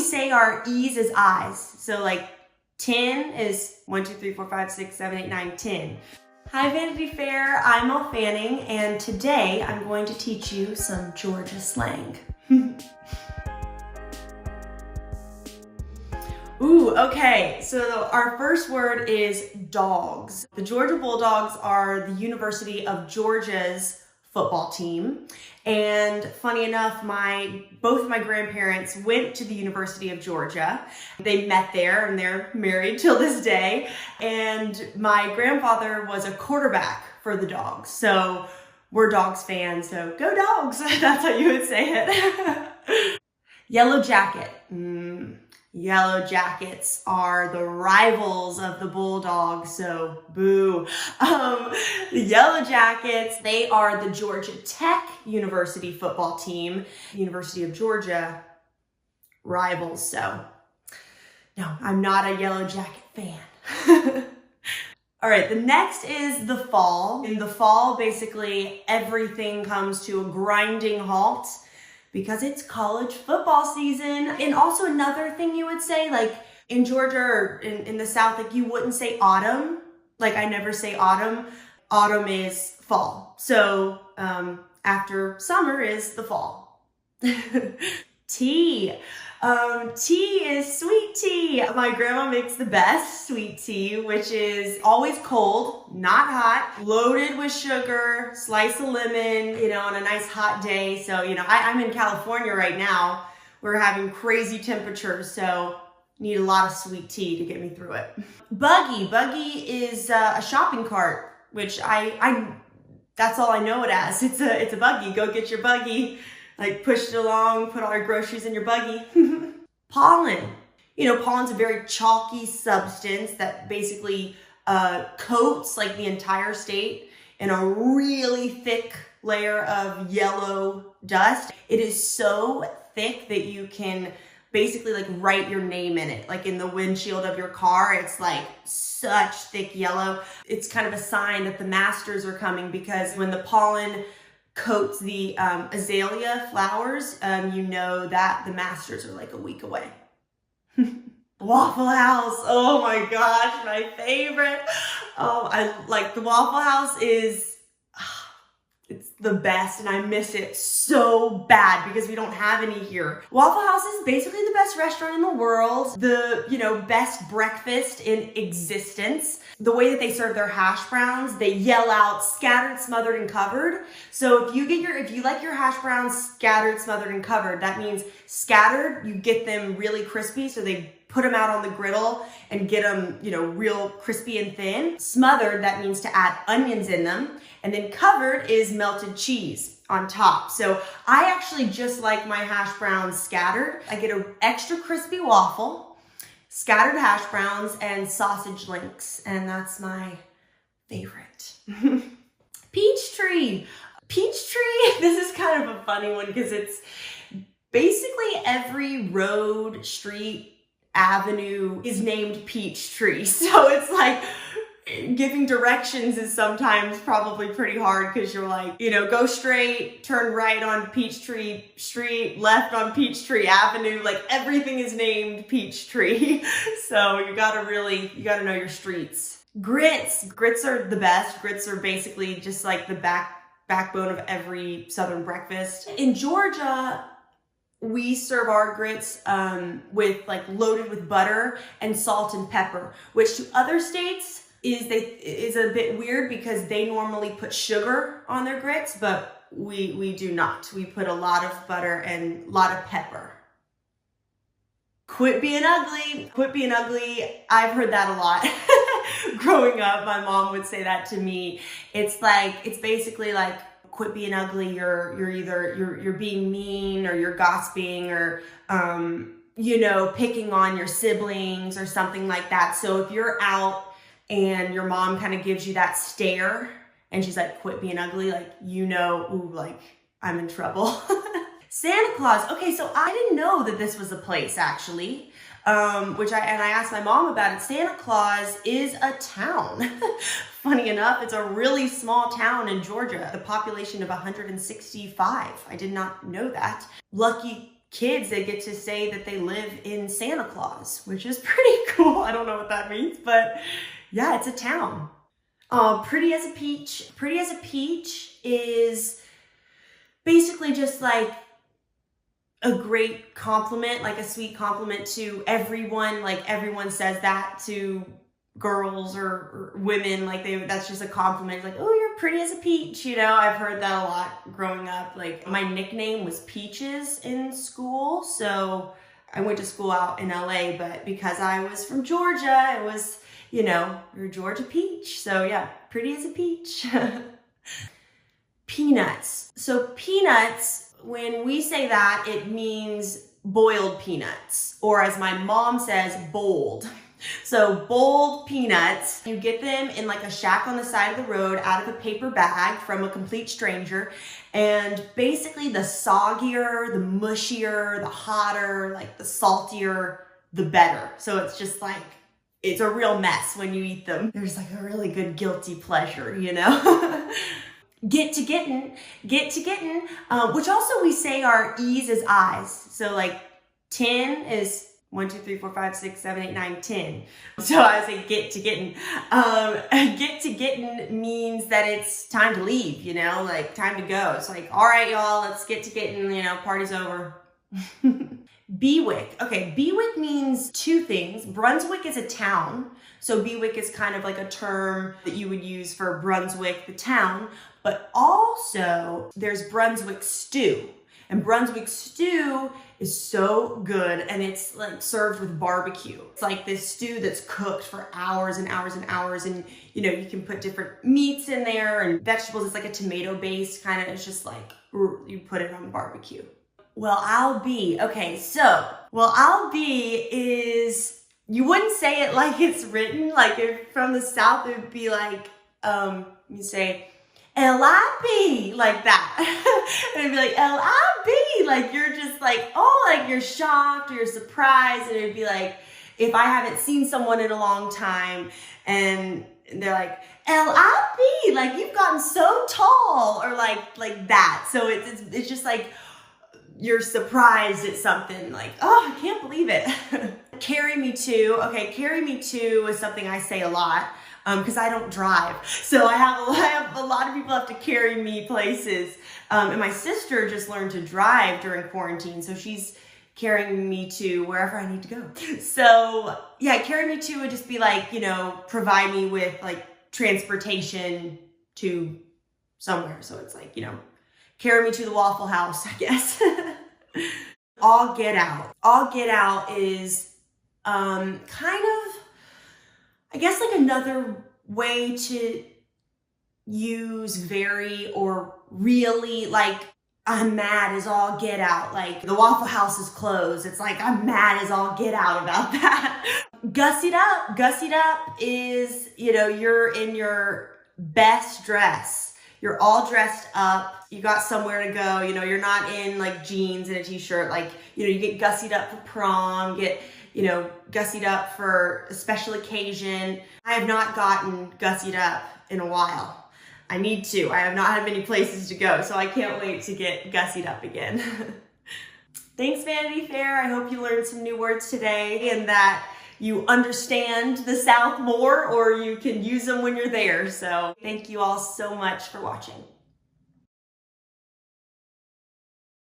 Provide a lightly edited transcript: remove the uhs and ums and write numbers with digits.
say our E's as I's. So like 10 is 1, 2, 3, 4, 5, 6, 7, 8, 9, 10. Hi Vanity Fair, I'm Elle Fanning, and today I'm going to teach you some Georgia slang. Ooh, okay, so our first word is DAWGS. The Georgia Bulldogs are the University of Georgia's football team. And funny enough, both of my grandparents went to the University of Georgia. They met there and they're married till this day. And my grandfather was a quarterback for the Dogs. So we're Dogs fans, so go Dogs. That's how you would say it. Yellow Jacket. Yellow Jackets are the rivals of the Bulldogs, so boo. The Yellow Jackets, they are the Georgia Tech University football team. University of Georgia rivals, so no, I'm not a Yellow Jacket fan. All right, the next is the fall. In the fall, basically everything comes to a grinding halt, because it's college football season. And also another thing you would say, like in Georgia or in the South, like you wouldn't say autumn. Like I never say autumn. Autumn is fall. So after summer is the fall. Tea. Tea is sweet tea. My grandma makes the best sweet tea, which is always cold, not hot, loaded with sugar, slice of lemon, on a nice hot day. So, I'm in California right now. We're having crazy temperatures, so need a lot of sweet tea to get me through it. Buggy. Buggy is a shopping cart, which that's all I know it as. It's a buggy. Go get your buggy. Like push it along, put all your groceries in your buggy. Pollen. Pollen's a very chalky substance that basically coats like the entire state in a really thick layer of yellow dust. It is so thick that you can basically like write your name in it. Like in the windshield of your car, it's like such thick yellow. It's kind of a sign that the masters are coming, because when the pollen coats the azalea flowers, you know that the masters are like a week away. Waffle House, oh my gosh, my favorite. Oh, I like the Waffle House it's the best, and I miss it so bad because we don't have any here. Waffle House is basically the best restaurant in the world, the best breakfast in existence. The way that they serve their hash browns, they yell out scattered, smothered, and covered. So if you like your hash browns scattered, smothered, and covered, that means scattered, you get them really crispy, so they put them out on the griddle and get them, real crispy and thin. Smothered, that means to add onions in them. And then covered is melted cheese on top. So I actually just like my hash browns scattered. I get an extra crispy waffle, scattered hash browns, and sausage links. And that's my favorite. Peachtree. Peachtree, this is kind of a funny one because it's basically every road, street, avenue is named Peachtree. So it's like, giving directions is sometimes probably pretty hard because you're like, go straight, turn right on Peachtree Street, left on Peachtree Avenue. Like everything is named Peachtree. So you gotta know your streets. Grits. Grits are the best. Grits are basically just like the backbone of every Southern breakfast. In Georgia, we serve our grits loaded with butter and salt and pepper, which to other states is a bit weird because they normally put sugar on their grits, but we do not. We put a lot of butter and a lot of pepper. Quit being ugly. Quit being ugly. I've heard that a lot. Growing up, my mom would say that to me. It's basically like, quit being ugly. You're being mean, or you're gossiping, or picking on your siblings or something like that. So if you're out and your mom kind of gives you that stare and she's like, quit being ugly, like, ooh, like I'm in trouble. Santa Claus. Okay, so I didn't know that this was a place actually, I asked my mom about it. Santa Claus is a town. Funny enough, it's a really small town in Georgia, the population of 165. I did not know that. Lucky kids that get to say that they live in Santa Claus, which is pretty cool. I don't know what that means, but yeah, it's a town. Pretty as a peach. Pretty as a peach is basically just like a great compliment, like a sweet compliment to everyone. Like everyone says that to girls or women, like that's just a compliment. Like, oh, you're pretty as a peach, you know. I've heard that a lot growing up. Like my nickname was Peaches in school, so I went to school out in LA, but because I was from Georgia, it was, you know, you're Georgia peach. So yeah, pretty as a peach. Peanuts. So peanuts, when we say that, it means boiled peanuts, or as my mom says, boiled. So boiled peanuts, you get them in like a shack on the side of the road out of a paper bag from a complete stranger. And basically the soggier, the mushier, the hotter, like the saltier, the better. So it's just like, it's a real mess when you eat them. There's like a really good guilty pleasure, you know? Get to gettin', which also we say our E's as I's. So like 10 is 1, 2, 3, 4, 5, 6, 7, 8, 9, 10. So I say get to gettin'. Get to gettin' means that it's time to leave, you know, like time to go. It's like, all right, y'all, let's get to gettin', you know, party's over. B-WICK. Okay, B-WICK means two things. Brunswick is a town. So B-WICK is kind of like a term that you would use for Brunswick, the town. But also there's Brunswick stew. And Brunswick stew is so good, and it's like served with barbecue. It's like this stew that's cooked for hours and hours and hours, and you know, you can put different meats in there and vegetables. It's like a tomato base kind of, it's just like, you put it on barbecue. Well, I'll be, okay, so, well, I'll be is, you wouldn't say it like it's written, like if from the South, it would be like, you say, L-I-B, like that. And it'd be like, L-I-B, like you're just like, oh, like you're shocked or you're surprised. And it'd be like, if I haven't seen someone in a long time and they're like, L-I-B, like you've gotten so tall, or like that. So it's just like, you're surprised at something, like, oh, I can't believe it. Carry me to, okay, carry me to is something I say a lot. Because I don't drive. So I have a lot of people have to carry me places. And my sister just learned to drive during quarantine. So she's carrying me to wherever I need to go. So yeah, carry me to would just be like, you know, provide me with like transportation to somewhere. So it's like, you know, carry me to the Waffle House, I guess. All get out. All get out is kind of, I guess, like another way to use very or really, like I'm mad as all get out. Like the Waffle House is closed. It's like I'm mad as all get out about that. Gussied up. Gussied up is, you know, you're in your best dress. You're all dressed up. You got somewhere to go. You know, you're not in like jeans and a t-shirt. Like, you know, you get gussied up for prom, get, you know, gussied up for a special occasion. I have not gotten gussied up in a while. I need to. I have not had many places to go, so I can't wait to get gussied up again. Thanks, Vanity Fair. I hope you learned some new words today and that you understand the South more, or you can use them when you're there. So thank you all so much for watching.